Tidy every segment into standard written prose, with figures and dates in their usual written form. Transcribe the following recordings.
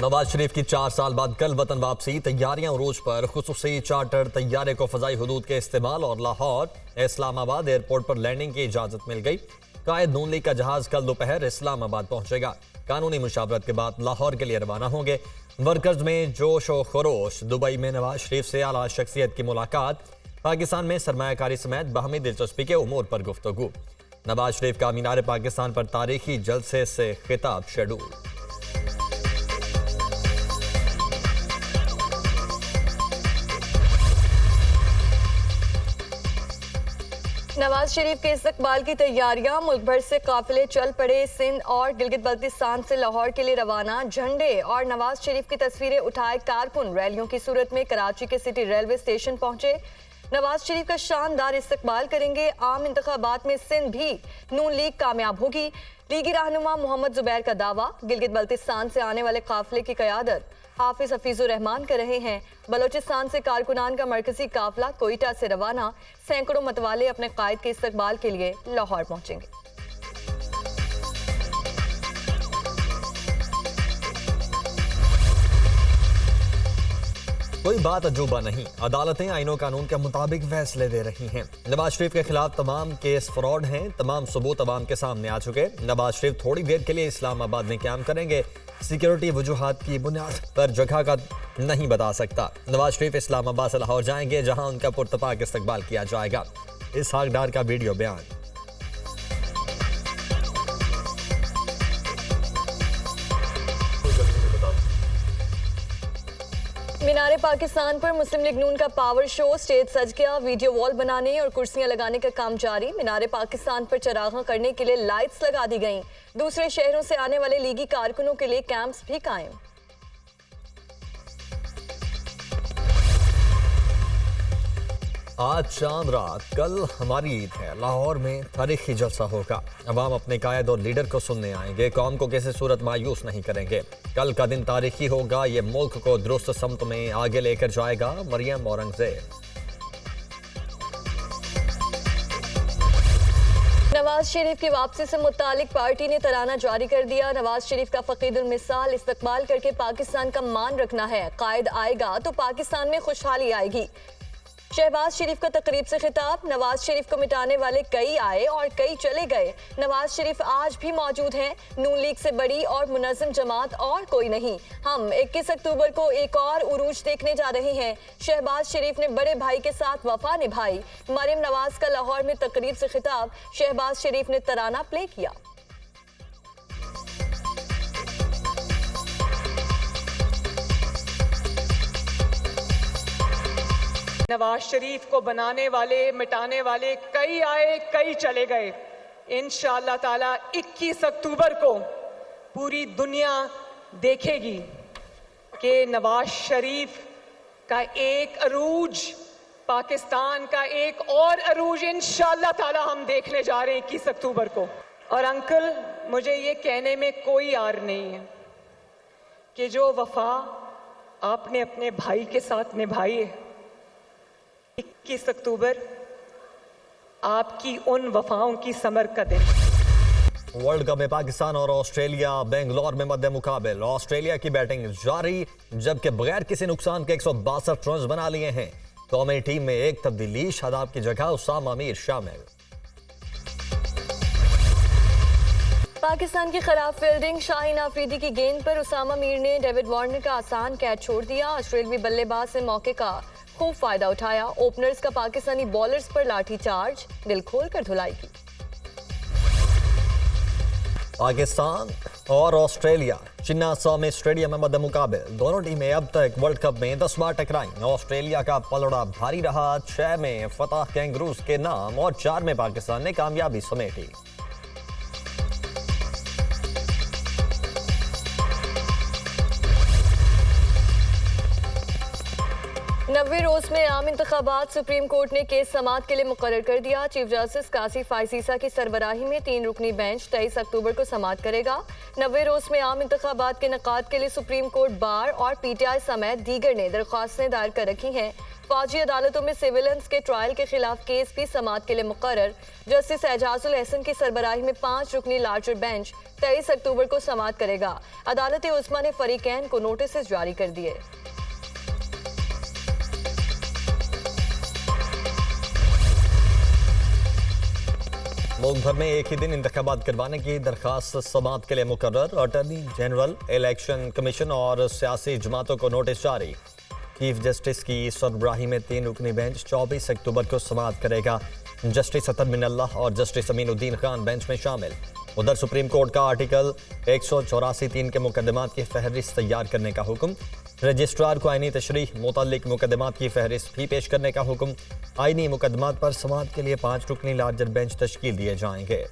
नवाज शरीफ की 4 साल बाद कल वतन वापसी, तैयारियां उरूज पर। खुसूसी चार्टर तैयारे को फजाई हुदूद के इस्तेमाल और लाहौर इस्लामाबाद एयरपोर्ट पर लैंडिंग की इजाजत मिल गई। कायद नून लीग का जहाज कल दोपहर इस्लामाबाद पहुंचेगा। कानूनी मुशावरत के बाद लाहौर के लिए रवाना होंगे। वर्कर्स में जोश और खरोश। दुबई में नवाज शरीफ से आला शख्सियत की मुलाकात। पाकिस्तान में सरमायाकारी समेत बाहमी दिलचस्पी के उमूर पर गुफ्तगू। नवाज शरीफ का मीनार पाकिस्तान पर तारीखी जलसे से खिताब शेड्यूल। नवाज शरीफ के इस्तकबाल की तैयारियां। मुल्क भर से काफिले चल पड़े। सिंध और गिलगित बल्तिस्तान से लाहौर के लिए रवाना। झंडे और नवाज शरीफ की तस्वीरें उठाए कारकुन रैलियों की सूरत में कराची के सिटी रेलवे स्टेशन पहुंचे। नवाज शरीफ का शानदार इस्तकबाल करेंगे। आम इंतखाबात में सिंध भी नून लीग कामयाब होगी। लीगी रहनुमा मोहम्मद जुबैर का दावा। गिलगित बल्तिस्तान से आने वाले काफिले की क़यादत हाफिज हफीजुर रहमान कर रहे हैं। बलोचिस्तान से कारकुनान का मरकजी काफिला कोयटा से रवाना। सैकड़ों मतवाले अपने कायद के इस्तकबाल के लिए लाहौर पहुंचेंगे। कोई बात अजूबा नहीं, अदालतें आईनों कानून के मुताबिक फैसले दे रही हैं। नवाज शरीफ के खिलाफ तमाम केस फ्रॉड हैं। तमाम सबूत अवाम के सामने आ चुके। नवाज शरीफ थोड़ी देर के लिए इस्लामाबाद में क्याम करेंगे। सिक्योरिटी वजूहात की बुनियाद पर जगह का नहीं बता सकता। नवाज शरीफ इस्लामाबाद से लाहौर जाएंगे, जहां उनका पुरतपाक इस्तकबाल किया जाएगा। इसहाक डार का वीडियो बयान। मीनारे पाकिस्तान पर मुस्लिम लीग नून का पावर शो। स्टेज सज गया। वीडियो वॉल बनाने और कुर्सियां लगाने का काम जारी। मीनारे पाकिस्तान पर चरागां करने के लिए लाइट्स लगा दी गईं। दूसरे शहरों से आने वाले लीगी कारकुनों के लिए कैंप्स भी कायम। आज चांद रात, कल हमारी ईद है। लाहौर में तारीखी जलसा होगा। अवाम अपने कायद और लीडर को सुनने आएंगे। कौम को किसी सूरत मायूस नहीं करेंगे। कल का दिन तारीखी होगा। ये मुल्क को दुरुस्त समत में आगे लेकर जाएगा। मरियम औरंगजेब। नवाज शरीफ की वापसी से मुतालिक पार्टी ने तराना जारी कर दिया। नवाज शरीफ का फकीदुल मिसाल इस्तकबाल करके पाकिस्तान का मान रखना है। कायद आएगा तो पाकिस्तान में खुशहाली आएगी। शहबाज शरीफ का तकरीब से खिताब। नवाज शरीफ को मिटाने वाले कई आए और कई चले गए। नवाज शरीफ आज भी मौजूद हैं। नून लीग से बड़ी और मुनज़्ज़म जमात और कोई नहीं। हम 21 अक्टूबर को एक और उरूज देखने जा रहे हैं। शहबाज शरीफ ने बड़े भाई के साथ वफा निभाई। मरियम नवाज का लाहौर में तकरीब से खिताब। शहबाज शरीफ ने तराना प्ले किया। नवाज शरीफ को बनाने वाले, मिटाने वाले कई आए, कई चले गए। इंशाअल्लाह ताला 21 अक्टूबर को पूरी दुनिया देखेगी कि नवाज शरीफ का एक अरूज, पाकिस्तान का एक और अरूज इंशाअल्लाह ताला हम देखने जा रहे हैं 21 अक्टूबर को। और अंकल, मुझे ये कहने में कोई आर नहीं है कि जो वफा आपने अपने भाई के साथ निभाई है, 21 अक्टूबर आपकी उन वफाओं की समर का दिन। वर्ल्ड कप में पाकिस्तान और ऑस्ट्रेलिया बेंगलोर में मध्य मुकाबले। ऑस्ट्रेलिया की बैटिंग जारी, जबकि बगैर किसी नुकसान के 162 रन बना लिए हैं। कौमी टीम में एक तब्दीली, शादाब की जगह उसामा मीर शामिल। पाकिस्तान की खराब फील्डिंग। शाहीन आफरीदी की गेंद पर उसामा मीर ने डेविड वार्नर का आसान कैच छोड़ दिया। ऑस्ट्रेलियावी बल्लेबाज ने मौके का खूब फायदा उठाया। ओपनर्स का पाकिस्तानी बॉलर्स पर लाठी चार्ज। दिल खोल कर धुलाई की। पाकिस्तान और ऑस्ट्रेलिया चिन्ना स्वामी स्टेडियम में मध्य मुकाबले। दोनों टीमें अब तक वर्ल्ड कप में 10 बार टकराई। ऑस्ट्रेलिया का पलड़ा भारी रहा। 6 में फतह कैंगरूज के नाम और 4 में पाकिस्तान ने कामयाबी समेटी। 90 रोज में आम इंतखाबात सुप्रीम कोर्ट ने केस समाअत के लिए मुकर्रर कर दिया। चीफ जस्टिस कासी फायसीसा की सरबराही में 3 रुकनी बेंच 23 अक्टूबर को समाअत करेगा। 90 रोज में आम इंतखाबात के इनेकाद के लिए सुप्रीम कोर्ट बार और पीटीआई समेत दीगर ने दरख्वास्तें दायर कर रखी हैं। फौजी अदालतों में सिविलियंस के ट्रायल के खिलाफ केस भी समाअत के लिए मुकर्रर। जस्टिस एजाजुल एहसन की सरबराही में 5 रुकनी लार्जर बेंच 23 अक्टूबर को समाअत करेगा। अदालत उस्मा ने फरीकैन को नोटिस जारी कर दिए। मुल्क भर में एक ही दिन इंतखाबात करवाने की दरखास्त समाअत के लिए मुकर्रर। अटॉर्नी जनरल, इलेक्शन कमीशन और सियासी जमातों को नोटिस जारी। चीफ जस्टिस की सरबराही में 3 रुकनी बेंच 24 अक्टूबर को समाअत करेगा। जस्टिस अतर मिनल्लाह और जस्टिस अमीनुद्दीन खान बेंच में शामिल। उधर सुप्रीम कोर्ट का आर्टिकल 184(3) के मुकदमात की फहरिस्त तैयार करने का हुक्म। रजिस्ट्रार को आईनी तशरीह मुतालिक मुकदमात की फहरिस्त भी पेश करने का हुक्म। आईनी मुकदमात पर समाअत के लिए 5 रुकनी लार्जर बेंच तश्कील दिए जाएंगे।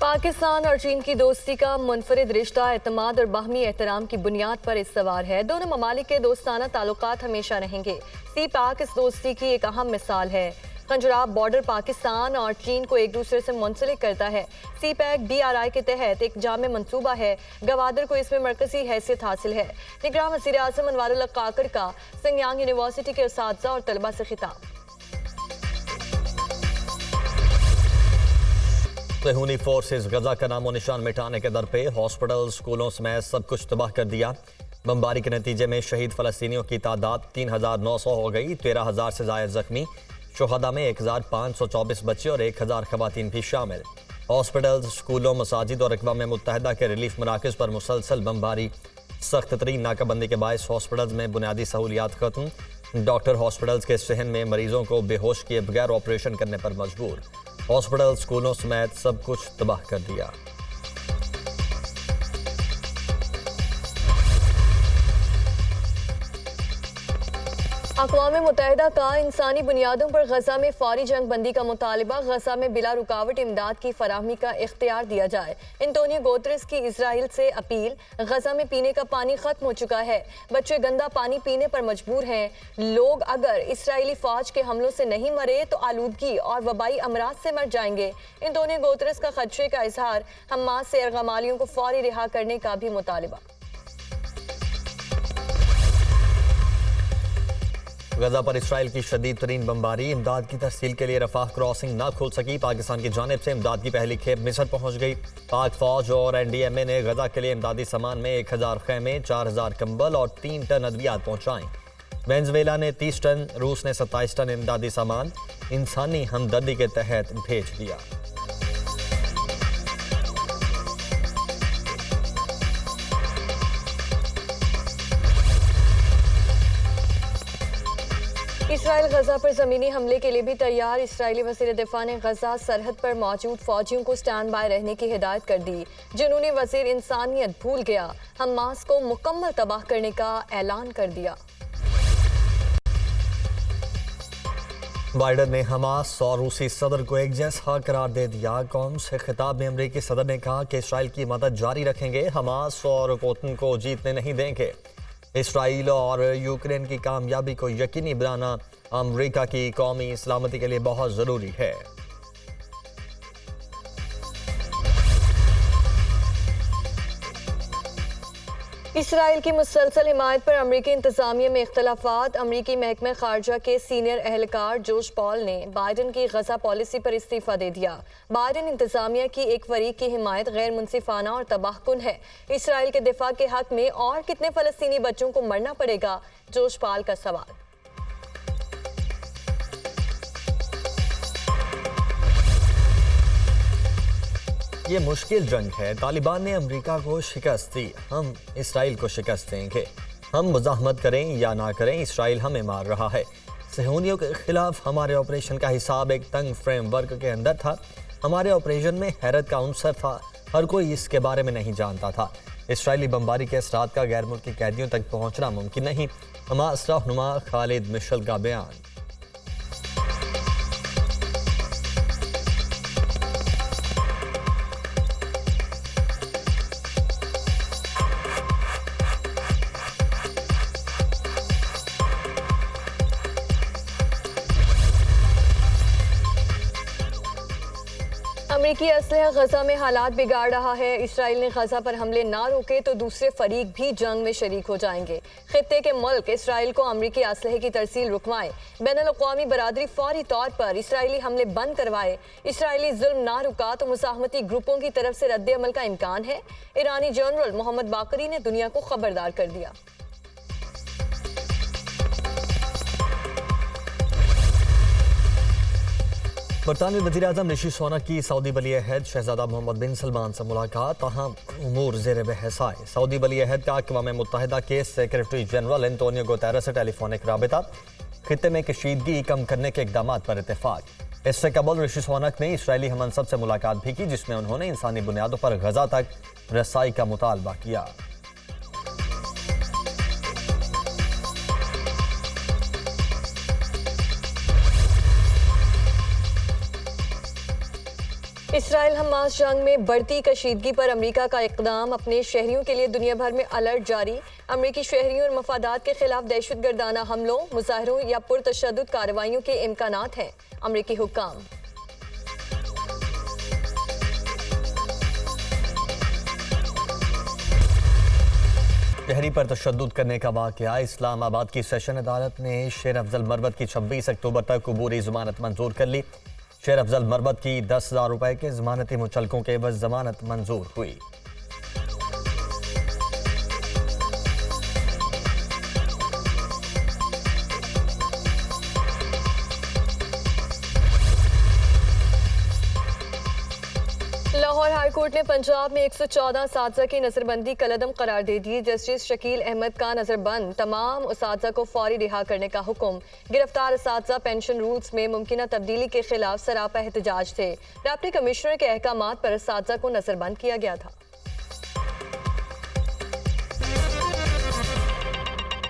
पाकिस्तान और चीन की दोस्ती का मुनफरिद रिश्ता एतमाद और बाहमी एहतराम की बुनियाद पर इस्तवार है। दोनों ममालिक के दोस्ताना ताल्लुकात हमेशा रहेंगे। सी पैक इस दोस्ती की एक अहम मिसाल है। खंजराब बॉर्डर पाकिस्तान और चीन को एक दूसरे से मुंसलिक करता है। सी पैक DRI के तहत एक जामे मंसूबा है। गवादर को इसमें मरकजी हैसियत हासिल है। निगरान वज़ीर आज़म अनवारुल्लाह काकड़ का सिंगयांग यूनिवर्सिटी के उस्ताद और तलबा से खिताब। सहूनी फोर्सेस गजा का नामो निशान मिटाने के दर पे। हॉस्पिटल, स्कूलों समेत सब कुछ तबाह कर दिया। बमबारी के नतीजे में शहीद फलस्तीनियों की तादाद 3900 हो गई। 13,000 से ज़ायद जख्मी। शुहदा में 1524 बच्चे और 1000 खवातीन भी शामिल। हॉस्पिटल, स्कूलों, मसाजिद और अक़वाम मुत्तहिदा के रिलीफ मराकज़ पर मुसलसल बमबारी। सख्त तरीन नाकाबंदी के बायस हॉस्पिटल्स में बुनियादी सहूलियात खत्म। डॉक्टर हॉस्पिटल्स के सहन में मरीजों को बेहोश किए बगैर ऑपरेशन करने पर मजबूर। हॉस्पिटल, स्कूलों समेत सब कुछ तबाह कर दिया। अक़वाम मुत्तहिदा का इंसानी बुनियादों पर गजा में फौरी जंग बंदी का मुतालबा। गजा में बिला रुकावट इमदाद की फराहमी का इख्तियार दिया जाए। एंटोनियो गुतेरेस की इजराइल से अपील। गजा में पीने का पानी खत्म हो चुका है। बच्चे गंदा पानी पीने पर मजबूर हैं। लोग अगर इसराइली फौज के हमलों से नहीं मरे तो आलूदगी और वबाई अमराज से मर जाएंगे। एंटोनियो गुतेरेस का खदशे का इजहार। हमास से अर्गमालियों को फौरी रिहा करने का भी मुतालबा। गजा पर इसराइल की शदीद तरीन बमबारी। इमदाद की तरसील के लिए रफाह क्रॉसिंग ना खोल सकी। पाकिस्तान की जानिब से इमदाद की पहली खेप मिस्र पहुंच गई। पाक फौज और NDMA ने गजा के लिए इमदादी सामान में 1000 खैमे, 4000 कंबल और 3 टन अद्वियात पहुंचाएं। वेनेजुएला ने 30 टन, रूस ने 27 टन इमदादी सामान इंसानी हमदर्दी के तहत भेज दिया। इसराइल गजा पर ज़मीनी हमले के लिए भी तैयार। इसराइली वज़ीर दिफा ने गजा सरहद पर मौजूद फौजियों को स्टैंड बाय रहने की हिदायत कर दी। जुनूनी वज़ीर इंसानियत भूल गया। हमास को मुकम्मल तबाह करने का ऐलान कर दिया। बाइडन ने हमास और रूसी सदर को एक जैसा करार दे दिया। कौम से खिताब में अमेरिकी सदर ने कहा कि इसराइल की मदद जारी रखेंगे, हमास और पुतिन को जीतने नहीं देंगे। इसराइल और यूक्रेन की कामयाबी को यकीनी बनाना अमेरिका की कौमी सलामती के लिए बहुत ज़रूरी है। इसराइल की मुसलसल हिमायत पर अमरीकी इंतजामिया में इख्तलाफात। अमरीकी महकमे खारजा के सीनियर एहलकार जोश पॉल ने बाइडन की गजा पॉलिसी पर इस्तीफा दे दिया। बाइडन इंतजामिया की एक फरीक की हिमायत गैर मुनसिफाना और तबाहकुन है। इसराइल के दिफा के हक में और कितने फलस्तीनी बच्चों को मरना पड़ेगा? जोश पॉल का सवाल। ये मुश्किल जंग है। तालिबान ने अमेरिका को शिकस्त दी, हम इसराइल को शिकस्त देंगे। हम मुजाहमत करें या ना करें, इसराइल हमें मार रहा है। सहूनियों के खिलाफ हमारे ऑपरेशन का हिसाब एक तंग फ्रेमवर्क के अंदर था। हमारे ऑपरेशन में हैरत का अंसर था। हर कोई इसके बारे में नहीं जानता था। इसराइली बमबारी के असरात का गैर मुल्की कैदियों तक पहुंचना मुमकिन नहीं। हमास रहनुमा खालिद मिशल का बयान। अमरीकी असलहा गजा में हालात बिगाड़ रहा है। इसराइल ने गजा पर हमले ना रोके तो दूसरे फरीक भी जंग में शरीक हो जाएंगे। खित्ते के मुल्क इसराइल को अमरीकी असलहे की तरसील रुकवाएं। बैनुल-अक़वामी बरादरी फौरी तौर पर इसराइली हमले बंद करवाए। इसराइली जुल्म ना रुका तो मुसाहमती ग्रुपों की तरफ से रद्द अमल का इम्कान है। ईरानी जनरल मोहम्मद बाकरी ने दुनिया को खबरदार कर दिया। बरतानवी वज़ीर-ए-आज़म ऋषि सुनक की सऊदी वली-ए-अहद शहजादा मोहम्मद बिन सलमान से मुलाकात, तहम उमूर ज़ेर बहस आए। सऊदी वली-ए-अहद का अक़वाम मुत्तहिदा के सेक्रेटरी जनरल एंटोनियो गुतेरेस से टेलीफोनिक राबिता, खित्ते में कशीदगी कम करने के इक़दाम पर इत्तेफाक। इससे कबल ऋषि सुनक ने इसराइली हममनसब से मुलाकात भी की, जिसमें उन्होंने इंसानी बुनियादों पर गजा तक रसाई का मुतालबा किया। इसराइल हमास जंग में बढ़ती कशीदगी पर अमेरिका का इक़दाम, अपने शहरियों के लिए दुनिया भर में अलर्ट जारी। अमेरिकी शहरियों और मफादात के खिलाफ दहशतगर्दाना हमलों, मुजाहरों या पुरतशद्दुद कार्रवाइयों के इम्कानात हैं। अमेरिकी हुक्काम शहरी पर तशद्दुद करने का वाक़या। इस्लामाबाद की सेशन अदालत ने शेर अफजल मरवत की 26 अक्टूबर तक अबूरी जमानत मंजूर कर ली। शेर अफजल मरवत की 10,000 रुपए के जमानती मुचलकों के एवज जमानत मंजूर हुई। लाहौर हाईकोर्ट ने पंजाब में 114 असातिज़ा की नजरबंदी कलअदम करार दे दी। जस्टिस शकील अहमद का नजरबंद, तमाम असातिज़ा को फौरी रिहा करने का हुक्म। गिरफ्तार असातिज़ा पेंशन रूल्स में मुमकिना तब्दीली के खिलाफ सरापा एहतजाज थे। डिप्टी कमिश्नर के अहकामात पर असातिज़ा को नजरबंद किया गया था।